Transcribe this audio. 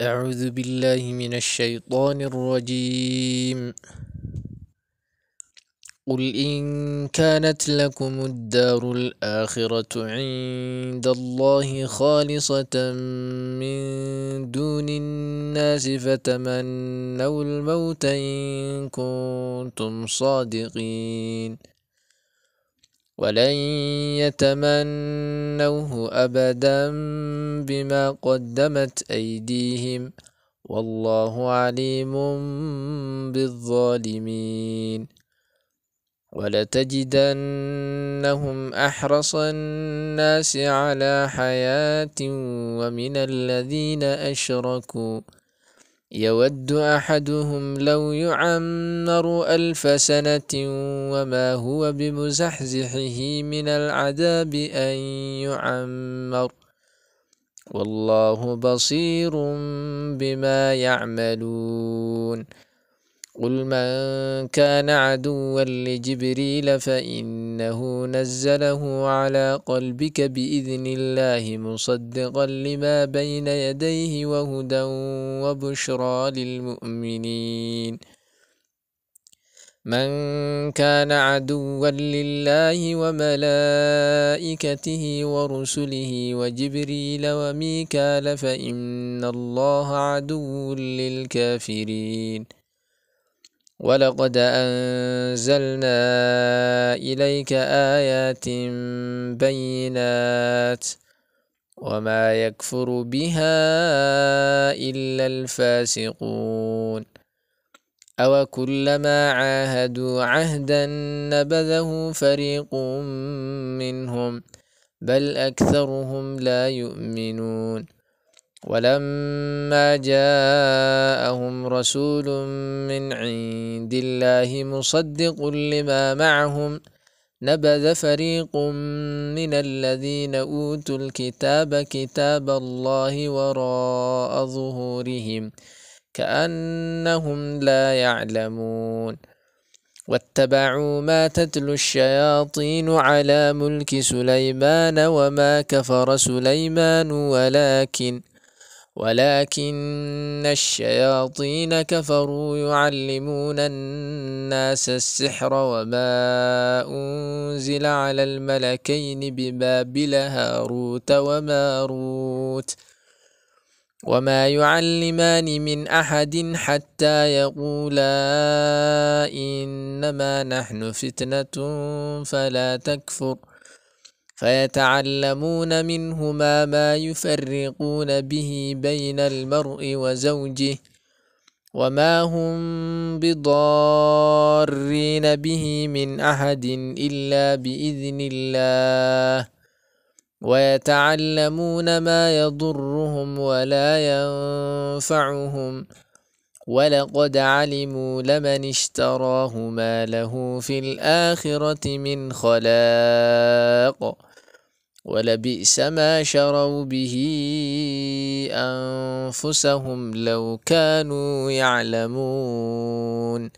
أعوذ بالله من الشيطان الرجيم. قل إن كانت لكم الدار الآخرة عند الله خالصة من دون الناس فتمنوا الموت إن كنتم صادقين، ولن يتمنوه أبدا بما قدمت أيديهم، والله عليم بالظالمين. ولتجدنهم أحرص الناس على حياة ومن الذين أشركوا يود أحدهم لو يعمر 1000 سنة وما هو بمزحزحه من العذاب أن يعمر، والله بصير بما يعملون. قل من كان عدوا لجبريل فإنه نزله على قلبك بإذن الله مصدقا لما بين يديه وهدى وبشرى للمؤمنين. من كان عدوا لله وملائكته ورسله وجبريل وميكال فإن الله عدو للكافرين. ولقد أنزلنا إليك آيات بينات وما يكفر بها إلا الفاسقون. أو كلما عاهدوا عهدا نبذه فريق منهم بل أكثرهم لا يؤمنون. ولما جاءهم رسول من عند الله مصدق لما معهم نبذ فريق من الذين أوتوا الكتاب كتاب الله وراء ظهورهم كأنهم لا يعلمون. واتبعوا ما تتلو الشياطين على ملك سليمان وما كفر سليمان ولكن الشياطين كفروا يعلمون الناس السحر وما أنزل على الملكين ببابل هاروت وماروت وما يعلمان من أحد حتى يقولا إنما نحن فتنة فلا تكفر، فيتعلمون منهما ما يفرقون به بين المرء وزوجه وما هم بضارين به من أحد إلا بإذن الله، ويتعلمون ما يضرهم ولا ينفعهم، ولقد علموا لمن اشتراه ما له في الآخرة من خلاق، ولبئس ما شروا به أنفسهم لو كانوا يعلمون.